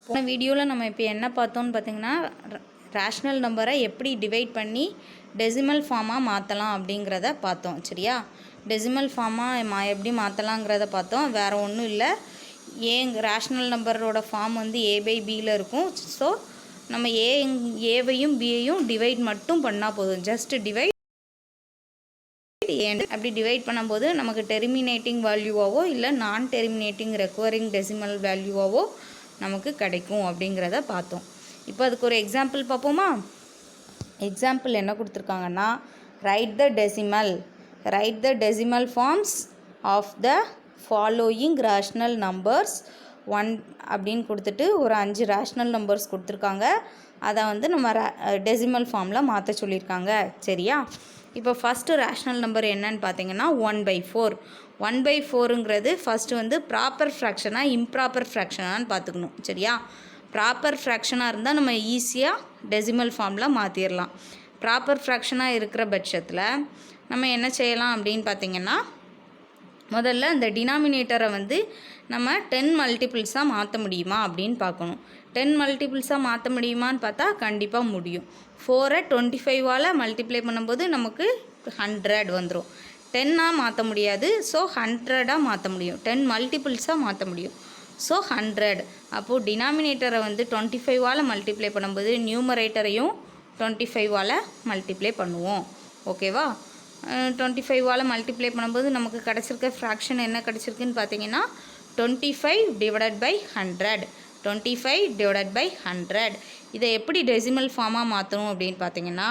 போன வீடியோவில் நம்ம இப்போ என்ன பார்த்தோம்னு பார்த்திங்கன்னா ரேஷ்னல் நம்பரை எப்படி டிவைட் பண்ணி டெசிமல் ஃபார்மாக மாற்றலாம் அப்படிங்கிறத பார்த்தோம். சரியா? டெசிமல் ஃபார்மாக எப்படி மாற்றலாங்கிறத பார்த்தோம். வேறு ஒன்றும் இல்லை, ரேஷ்னல் நம்பரோட ஃபார்ம் வந்து A/Bயில் இருக்கும். ஸோ நம்ம ஏவையும் பியையும் டிவைட் மட்டும் பண்ணால் போதும். ஜஸ்ட் டிவைட் அப்படி டிவைட் பண்ணும்போது நமக்கு டெர்மினேட்டிங் வேல்யூவாவோ இல்லை நான் டெர்மினேட்டிங் ரெக்வரிங் டெசிமல் வேல்யூவாவோ நமக்கு கிடைக்கும் அப்படிங்கிறத பார்த்தோம். இப்போ அதுக்கு ஒரு எக்ஸாம்பிள் பார்ப்போமா? எக்ஸாம்பிள் என்ன கொடுத்துருக்காங்கன்னா, write the decimal forms of the following rational numbers 1 அப்படின்னு கொடுத்துட்டு ஒரு 5 ரேஷ்னல் நம்பர்ஸ் கொடுத்துருக்காங்க. அதை வந்து நம்ம டெசிமல் ஃபார்மில் மாற்ற சொல்லியிருக்காங்க. சரியா? இப்போ ஃபஸ்ட்டு ரேஷ்னல் நம்பர் என்னன்னு பார்த்தீங்கன்னா 1/4. 1/4ங்கிறது ஃபஸ்ட்டு வந்து ப்ராப்பர் ஃப்ராக்ஷனாக இம்ப்ராப்பர் ஃப்ராக்ஷனான்னு பார்த்துக்கணும். சரியா? ப்ராப்பர் ஃப்ராக்ஷனாக இருந்தால் நம்ம ஈஸியாக டெசிமல் ஃபார்மில் மாற்றிடலாம். ப்ராப்பர் ஃப்ராக்ஷனாக இருக்கிற பட்சத்தில் நம்ம என்ன செய்யலாம் அப்படின்னு பார்த்திங்கன்னா, முதல்ல அந்த டினாமினேட்டரை வந்து நம்ம 10 மல்டிபிள்ஸாக மாற்ற முடியுமா அப்படின்னு பார்க்கணும். 10 மல்டிபிள்ஸாக மாற்ற முடியுமான்னு பார்த்தா கண்டிப்பாக முடியும். 4ஐ 25ஆல் மல்டிப்ளை பண்ணும்போது நமக்கு 100 வந்துடும். 10ஆக மாற்ற முடியாது, ஸோ 100ஆக மாற்ற முடியும். 10 மல்டிபிள்ஸாக மாற்ற முடியும், ஸோ 100. அப்போது டினாமினேட்டரை வந்து 25ஆல் மல்டிப்ளை பண்ணும்போது நியூமரேட்டரையும் 25ஆல் மல்டிப்ளை பண்ணுவோம். ஓகேவா? 25ஆல் மல்டிப்ளை பண்ணும்போது நமக்கு கிடச்சிருக்க ஃப்ராக்ஷன் என்ன கிடச்சிருக்குன்னு பார்த்தீங்கன்னா 25/100. 25/100. இதை எப்படி டெசிமல் ஃபார்மாக மாற்றணும் அப்படின்னு பார்த்தீங்கன்னா,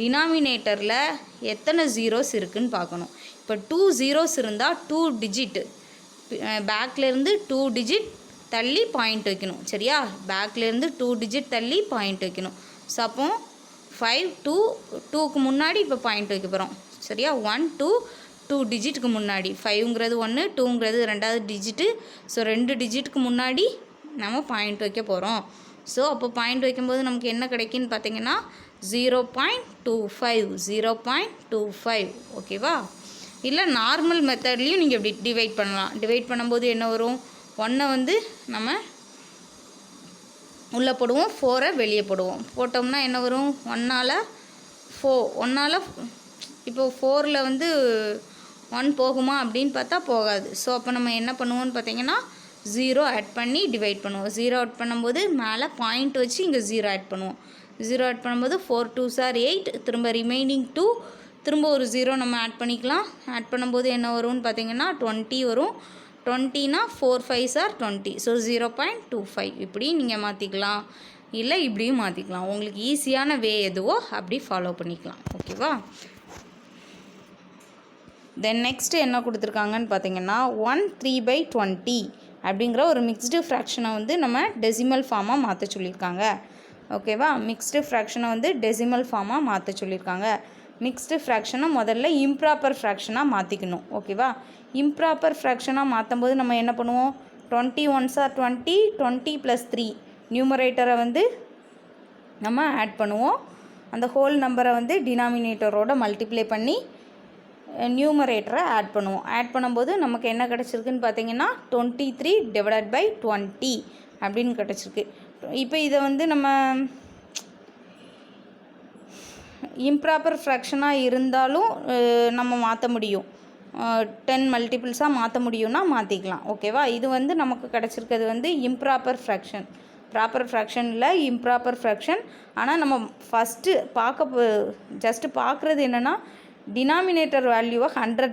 டினாமினேட்டரில் எத்தனை ஜீரோஸ் இருக்குதுன்னு பார்க்கணும். இப்போ 2 ஜீரோஸ் இருந்தால் 2 டிஜிட் பேக்லேருந்து 2 டிஜிட் தள்ளி பாயிண்ட் வைக்கணும். சரியா? பேக்லேருந்து 2 டிஜிட் தள்ளி பாயிண்ட் வைக்கணும். ஸோ அப்போ 5 2க்கு முன்னாடி இப்போ பாயிண்ட் வைக்க போகிறோம். சரியா? 1 2 டிஜிட்டுக்கு முன்னாடி 5ங்கிறது 1, 2ங்கிறது 2வது டிஜிட்டு. ஸோ 2 டிஜிட்டுக்கு முன்னாடி நம்ம பாயிண்ட் வைக்க போகிறோம். ஸோ அப்போ பாயிண்ட் வைக்கும்போது நமக்கு என்ன கிடைக்குன்னு பார்த்தீங்கன்னா 0.25. ஓகேவா? இல்லை நார்மல் மெத்தட்லேயும் நீங்கள் இப்படி டிவைட் பண்ணலாம். டிவைட் பண்ணும்போது என்ன வரும்? 1ஐ வந்து நம்ம உள்ளே போடுவோம், 4ஐ வெளியே போடுவோம். போட்டோம்னா என்ன வரும்? 1ஆல் இப்போ 4ல் வந்து 1 போகுமா அப்படின்னு பார்த்தா போகாது. ஸோ அப்போ நம்ம என்ன பண்ணுவோம்னு பார்த்தீங்கன்னா 0 ஆட் பண்ணி டிவைட் பண்ணுவோம். 0 ஆட் பண்ணும்போது மேலே பாயிண்ட் வச்சு இங்கே 0 ஆட் பண்ணுவோம். 0 ஆட் பண்ணும்போது 4 2s are 8, திரும்ப ரிமைனிங் 2, திரும்ப ஒரு 0 நம்ம ஆட் பண்ணிக்கலாம். ஆட் பண்ணும்போது என்ன வரும்னு பார்த்தீங்கன்னா 20 வரும். 20னா 4 5s are 20. ஸோ 0.25 இப்படி நீங்கள் மாற்றிக்கலாம், இல்லை இப்படியும் மாற்றிக்கலாம். உங்களுக்கு ஈஸியான வே எதுவோ அப்படி ஃபாலோ பண்ணிக்கலாம். ஓகேவா? தென் நெக்ஸ்ட்டு என்ன கொடுத்துருக்காங்கன்னு பார்த்தீங்கன்னா 1/3/20 அப்படிங்கிற ஒரு மிக்ஸ்டு ஃப்ராக்ஷனை வந்து நம்ம டெசிமல் ஃபார்மாக மாற்ற சொல்லியிருக்காங்க. ஓகேவா? மிக்ஸ்டு ஃப்ராக்ஷனை வந்து டெசிமல் ஃபார்மாக மாற்ற சொல்லியிருக்காங்க. மிக்ஸ்டு ஃப்ராக்ஷனை முதல்ல இம்ப்ராப்பர் ஃப்ராக்ஷனாக மாற்றிக்கணும். ஓகேவா? இம்ப்ராப்பர் ஃப்ராக்ஷனாக மாற்றும் போது நம்ம என்ன பண்ணுவோம்? 21s are 20, 20 + 3 நியூமரேட்டரை வந்து நம்ம ஆட் பண்ணுவோம். அந்த ஹோல் நம்பரை வந்து டினாமினேட்டரோட மல்டிப்ளை பண்ணி நியூமரேட்டரை ஆட் பண்ணுவோம். ஆட் பண்ணும்போது நமக்கு என்ன கிடச்சிருக்குன்னு பார்த்தீங்கன்னா 23/20 அப்படின்னு கிடச்சிருக்கு. இப்போ இதை வந்து நம்ம இம்ப்ராப்பர் ஃப்ராக்ஷனாக இருந்தாலும் நம்ம மாற்ற முடியும். 10 மல்டிபிள்ஸாக மாற்ற முடியும்னா மாற்றிக்கலாம். ஓகேவா? இது வந்து நமக்கு கிடச்சிருக்கிறது வந்து இம்ப்ராப்பர் ஃப்ராக்ஷன். ப்ராப்பர் ஃப்ராக்ஷன் இல்லை, இம்ப்ராப்பர் ஃப்ராக்ஷன். ஆனால் நம்ம ஃபஸ்ட்டு ஜஸ்ட்டு பார்க்குறது என்னென்னா டினாமினேட்டர் வேல்யூவை 100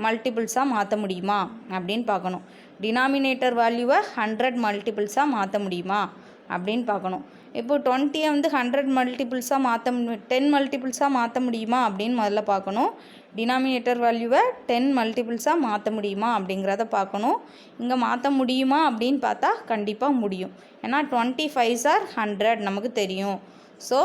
மல்டிபிள்ஸாக மாற்ற முடியுமா அப்படின்னு பார்க்கணும். டினாமினேட்டர் வேல்யூவை 100 மல்டிபிள்ஸாக மாற்ற முடியுமா அப்படின்னு பார்க்கணும். இப்போது 20ஐ வந்து 100 மல்டிபிள்ஸாக 10 மல்டிபிள்ஸாக மாற்ற முடியுமா அப்படின்னு முதல்ல பார்க்கணும். டினாமினேட்டர் வேல்யூவை 10 மல்டிபிள்ஸாக மாற்ற முடியுமா அப்படிங்கிறத பார்க்கணும். இங்கே மாற்ற முடியுமா அப்படின்னு பார்த்தா கண்டிப்பாக முடியும். ஏன்னா 25s are 100 நமக்கு தெரியும். ஸோ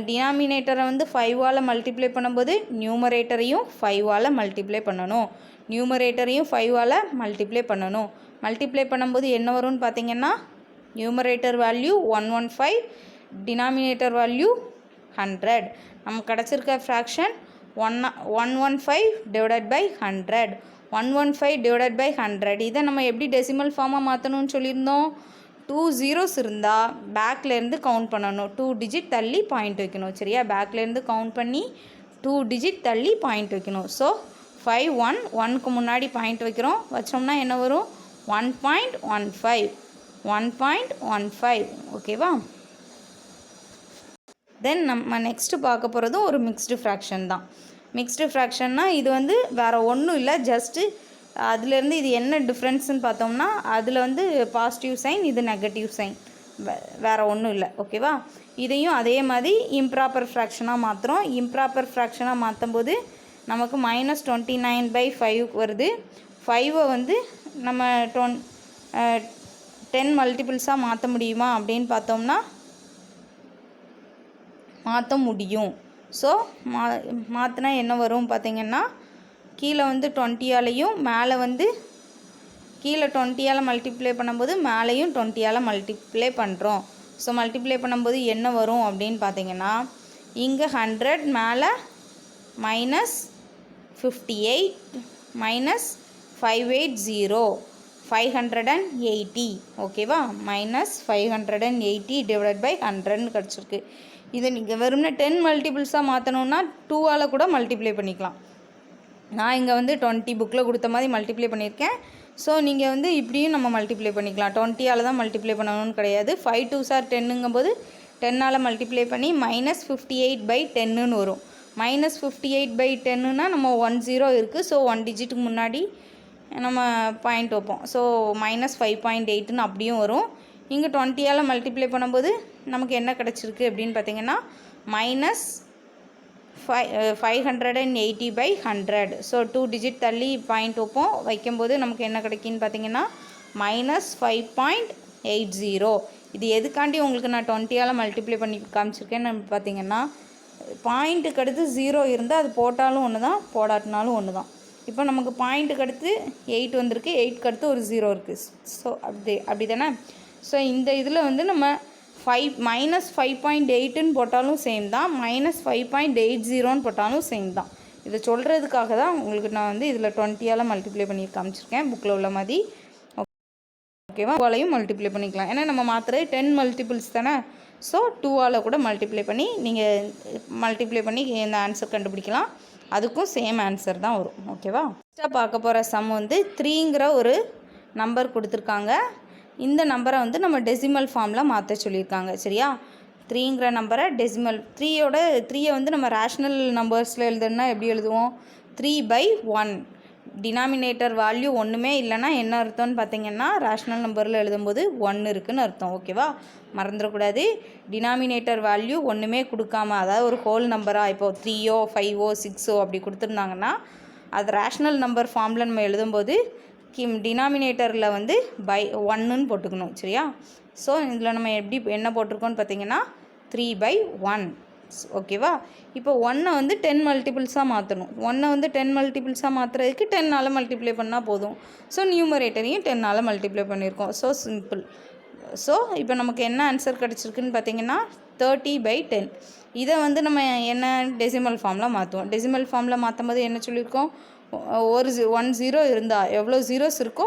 டினாமினேட்டரை வந்து 5ஆல் மல்டிப்ளை பண்ணும்போது நியூமரேட்டரையும் 5ஆல் மல்டிப்ளை பண்ணணும். நியூமரேட்டரையும் 5ஆல் மல்டிப்ளை பண்ணணும். மல்டிப்ளை பண்ணும்போது என்ன வரும்னு பார்த்தீங்கன்னா நியூமரேட்டர் வேல்யூ 115, டினாமினேட்டர் வேல்யூ 100. நமக்கு கிடச்சிருக்க ஃப்ராக்ஷன் 115/100. 115/100. இதை நம்ம எப்படி டெசிமல் ஃபார்மாக மாற்றணும்னு சொல்லியிருந்தோம்? 2 zeros இருந்தால் பேக்லேருந்து கவுண்ட் பண்ணணும், 2 digit தள்ளி பாயிண்ட் வைக்கணும். சரியா, பேக்லேருந்து கவுண்ட் பண்ணி 2 digit தள்ளி பாயிண்ட் வைக்கணும். ஸோ 5 1 1க்கு முன்னாடி பாயிண்ட் வைக்கிறோம், வச்சோம்னா என்ன வரும் 1.15 1.15. ஓகேவா. தென் நம்ம நெக்ஸ்ட்டு பார்க்க போகிறது ஒரு மிக்ஸ்டு ஃப்ராக்ஷன் தான். மிக்ஸ்டு ஃப்ராக்ஷன்னா இது வந்து வேறு ஒன்றும் இல்லை, ஜஸ்ட்டு அதுலேருந்து இது என்ன டிஃப்ரென்ஸ்னு பார்த்தோம்னா அதில் வந்து பாசிட்டிவ் சைன், இது நெகட்டிவ் சைன், வேறு ஒன்றும் இல்லை. ஓகேவா. இதையும் அதே மாதிரி இம்ப்ராப்பர் ஃப்ராக்ஷனாக மாற்றுறோம். இம்ப்ராப்பர் ஃப்ராக்ஷனாக மாற்றும் போது நமக்கு -29/5 வருது. 5 வந்து நம்ம 10 மல்டிபிள்ஸாக மாற்ற முடியுமா அப்படின்னு பார்த்தோம்னா மாற்ற முடியும். ஸோ மாற்றினா என்ன வரும் பார்த்திங்கன்னா, கீழே வந்து 20ஆலையும் மேலே வந்து கீழே 20ஆல் மல்டிப்ளை பண்ணும்போது மேலேயும் 20ஆல் மல்டிப்ளை பண்ணுறோம். ஸோ மல்டிப்ளை பண்ணும்போது என்ன வரும் அப்படின்னு பார்த்திங்கன்னா, இங்கே 100 மேலே -58 -580 580. ஓகேவா. -580 டிவைட் பை 100ன்னு கிடச்சிருக்கு. இதை நீங்கள் வெறும்னா 10 மல்டிபிள்ஸாக மாற்றணுன்னா 2ஆல் கூட மல்டிப்ளை பண்ணிக்கலாம். நான் இங்கே வந்து 20 புக்கில் கொடுத்த மாதிரி மல்டிப்ளை பண்ணியிருக்கேன். ஸோ நீங்கள் வந்து இப்படியும் நம்ம மல்டிப்ளை பண்ணிக்கலாம். 20ஆல் தான் மல்டிப்ளை பண்ணணும்னு கிடையாது. 5 2s are 10ங்கும் போது 10ஆல் மல்டிப்ளை பண்ணி -58/10ன்னு வரும். -58/10ன்னா நம்ம 10 இருக்குது. ஸோ 1 டிஜிட்டுக்கு முன்னாடி நம்ம பாயிண்ட் வைப்போம். ஸோ -5.8ன்னு அப்படியும் வரும். இங்கே 20ஆல் மல்டிப்ளை பண்ணும்போது நமக்கு என்ன கிடச்சிருக்கு அப்படின்னு பார்த்திங்கன்னா -580/100. ஸோ 2 digit தள்ளி பாயிண்ட் வைப்போம். வைக்கும்போது நமக்கு என்ன கிடைக்குன்னு பார்த்திங்கன்னா -5.80. இது எதுக்காண்டி உங்களுக்கு நான் 20ஆல் மல்டிப்ளை பண்ணி காமிச்சிருக்கேன்னு பார்த்திங்கன்னா, பாயிண்ட்டுக்கு அடுத்து 0 இருந்தால் அது போட்டாலும் ஒன்று தான், போடாட்டினாலும் ஒன்று தான். இப்போ நமக்கு பாயிண்ட்டுக்கு அடுத்து 8 வந்திருக்கு, 8க்கு அடுத்து ஒரு 0 இருக்குது. ஸோ அப்படி தானே. ஸோ இந்த இதில் வந்து நம்ம -5.8ன்னு போட்டாலும் சேம் தான், -5.80ன்னு போட்டாலும் சேம் தான். இதை சொல்கிறதுக்காக தான் உங்களுக்கு நான் வந்து இதில் 20ஆல் மல்டிப்ளை பண்ணி காமிச்சிருக்கேன், புக்கில் உள்ள மாதிரி. ஓகேவா. 2ஆலையும் மல்டிப்ளை பண்ணிக்கலாம், ஏன்னா நம்ம மாத்திரை 10 மல்டிபிள்ஸ் தானே. ஸோ 2ஆல் கூட மல்டிப்ளை பண்ணி நீங்கள் மல்டிப்ளை பண்ணி இந்த ஆன்சர் கண்டுபிடிக்கலாம். அதுக்கும் சேம் ஆன்சர் தான் வரும். ஓகேவா. நெக்ஸ்ட்டாக பார்க்க போகிற சம் வந்து 3ங்கிற ஒரு நம்பர் கொடுத்துருக்காங்க. இந்த நம்பரை வந்து நம்ம டெசிமல் ஃபார்மில் மாற்ற சொல்லியிருக்காங்க. சரியா. 3ங்கிற நம்பரை டெசிமல் 3யை வந்து நம்ம ரேஷ்னல் நம்பர்ஸில் எழுதுனா எப்படி எழுதுவோம், 3/1. டினாமினேட்டர் வேல்யூ ஒன்றுமே இல்லைன்னா என்ன அர்த்தம்னு பார்த்திங்கன்னா, ரேஷ்னல் நம்பரில் எழுதும்போது 1 இருக்குதுன்னு அர்த்தம். ஓகேவா. மறந்துடக்கூடாது. டினாமினேட்டர் வேல்யூ ஒன்றுமே கொடுக்காம, அதாவது ஒரு ஹோல் நம்பராக இப்போ 3ஓ 5ஓ 6ஓ அப்படி கொடுத்துருந்தாங்கன்னா அது ரேஷ்னல் நம்பர் ஃபார்மில் நம்ம எழுதும்போது டினாமினேட்டரில் வந்து /1ன்னு போட்டுக்கணும். சரியா. ஸோ இதில் நம்ம என்ன போட்டிருக்கோன்னு பார்த்திங்கன்னா 3/1. ஓகேவா. இப்போ 1 வந்து 10 மல்டிபிள்ஸாக மாற்றணும். 1 வந்து 10 மல்டிபிள்ஸாக மாற்றுறதுக்கு 10ஆல் மல்டிப்ளை பண்ணால் போதும். ஸோ நியூமரேட்டரையும் 10ஆல் மல்டிப்ளை பண்ணியிருக்கோம். So simple. ஸோ இப்போ நமக்கு என்ன ஆன்சர் கிடச்சிருக்குன்னு பார்த்திங்கன்னா 30/10. இதை வந்து நம்ம என்ன டெசிமல் ஃபார்மில் மாற்றுவோம். டெசிமல் ஃபார்மில் மாற்றும் போது என்ன சொல்லியிருக்கோம், ஒரு 1 0 இருந்தால் எவ்வளோ ஜீரோஸ் இருக்கோ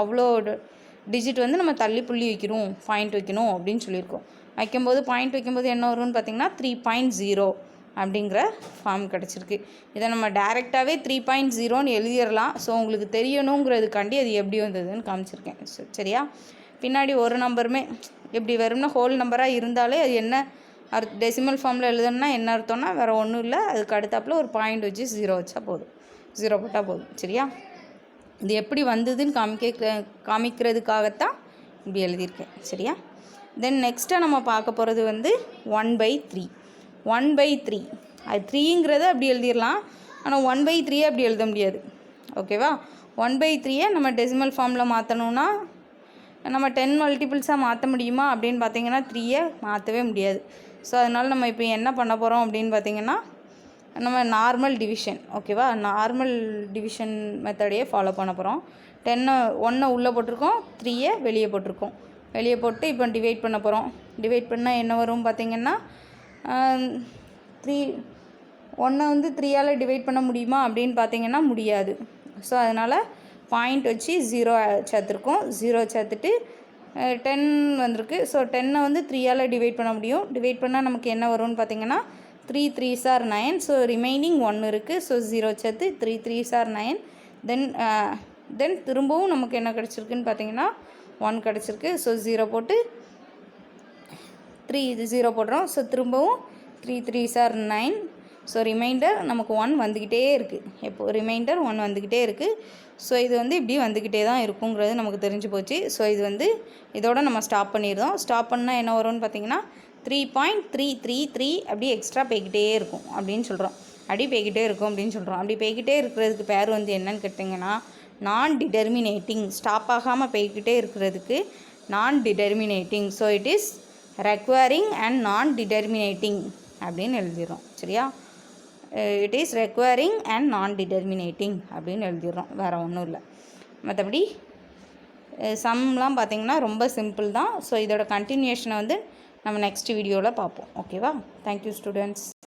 அவ்வளோ டிஜிட் வந்து நம்ம தள்ளி புள்ளி வைக்கணும், பாயிண்ட் வைக்கணும் அப்படின்னு சொல்லியிருக்கோம். வைக்கும்போது பாயிண்ட் வைக்கும்போது என்ன வரும்னு பார்த்திங்கன்னா 3.0 அப்படிங்கிற ஃபார்ம் கிடச்சிருக்கு. இதை நம்ம டைரெக்டாகவே 3.0ன்னு எழுதிடலாம். ஸோ உங்களுக்கு தெரியணுங்கிறதுக்காண்டி அது எப்படி வந்ததுன்னு காமிச்சிருக்கேன். சரியா. பின்னாடி ஒரு நம்பருமே எப்படி வரும்னா ஹோல் நம்பராக இருந்தாலே அது என்ன டெசிமல் ஃபார்மில் எழுதணும்னா என்ன அர்த்தம்னா வேறு ஒன்றும் இல்லை, அதுக்கு அடுத்தாப்பில் ஒரு பாயிண்ட் வச்சு 0 வச்சா போதும், 0 போட்டால் போதும். சரியா. இது எப்படி வந்ததுன்னு காமிக்கிறதுக்காகத்தான் இப்படி எழுதியிருக்கேன். சரியா. தென் நெக்ஸ்ட்டாக நம்ம பார்க்க போகிறது வந்து 1/3. 1/3 அது 3ங்கிறத அப்படி எழுதிடலாம், ஆனால் 1/3 அப்படி எழுத முடியாது. ஓகேவா. 1/3 நம்ம டெசிமல் ஃபார்மில் மாற்றணுன்னா நம்ம 10 மல்டிபிள்ஸாக மாற்ற முடியுமா அப்படின்னு பார்த்திங்கன்னா 3யை மாற்றவே முடியாது. ஸோ அதனால் நம்ம இப்போ என்ன பண்ண போகிறோம் அப்படின்னு பார்த்திங்கன்னா நம்ம நார்மல் டிவிஷன். ஓகேவா. நார்மல் டிவிஷன் மெத்தடையே ஃபாலோ பண்ண போகிறோம். 1 உள்ளே போட்டிருக்கோம், 3யை வெளியே போட்டிருக்கோம். வெளியே போட்டு இப்போ டிவைட் பண்ண போகிறோம். டிவைட் பண்ணால் என்ன வரும் பார்த்திங்கன்னா 1 வந்து 3ஆல் டிவைட் பண்ண முடியுமா அப்படின்னு பார்த்திங்கன்னா முடியாது. ஸோ அதனால் பாயிண்ட் வச்சு 0 சேர்த்துருக்கோம். 0 சேர்த்துட்டு 10 வந்திருக்கு. ஸோ 10 வந்து 3ஆல் டிவைட் பண்ண முடியும். டிவைட் பண்ணால் நமக்கு என்ன வரும்னு பார்த்தீங்கன்னா 3 3s are 9. ஸோ ரிமைனிங் 1 இருக்குது. ஸோ 0 சேர்த்து 3 3s are 9. தென் திரும்பவும் நமக்கு என்ன கிடச்சிருக்குன்னு பார்த்தீங்கன்னா 1 கிடச்சிருக்கு. ஸோ 0 போட்டு 3 இது 0 போடுறோம். ஸோ திரும்பவும் 3 3s are 9. ஸோ ரிமைண்டர் நமக்கு 1 வந்துக்கிட்டே இருக்குது. எப்போது ரிமைண்டர் 1 வந்துக்கிட்டே இருக்குது. ஸோ இது வந்து இப்படி வந்துக்கிட்டே தான் இருக்குங்கிறது நமக்கு தெரிஞ்சு போச்சு. ஸோ இது வந்து இதோட நம்ம ஸ்டாப் பண்ணிடுறோம். ஸ்டாப் பண்ணால் என்ன வரும்னு பார்த்தீங்கன்னா 3.333 அப்படியே எக்ஸ்ட்ரா போய்கிட்டே இருக்கும் அப்படின்னு சொல்கிறோம். அப்படி போய்கிட்டே இருக்கும் அப்படின்னு சொல்கிறோம். அப்படி போய்கிட்டே இருக்கிறதுக்கு பேர் வந்து என்னன்னு கேட்டிங்கன்னா நான் டிடெர்மினேட்டிங். ஸ்டாப் ஆகாமல் போய்கிட்டே இருக்கிறதுக்கு நான் determinating. So it is requiring and நான் டிடெர்மினேட்டிங் அப்படின்னு எழுதிடுறோம். சரியா? இட் இஸ் ரெக்வயரிங் அண்ட் நான் டிடெர்மினேட்டிங் அப்படின்னு எழுதிடுறோம். வேறு ஒன்றும் இல்லை. மற்றபடி சம்லாம் பார்த்திங்கன்னா ரொம்ப சிம்பிள் தான். ஸோ இதோட கண்டினியூஷனை வந்து நம்ம நெக்ஸ்ட் வீடியோவில் பார்ப்போம். ஓகேவா? Thank you students.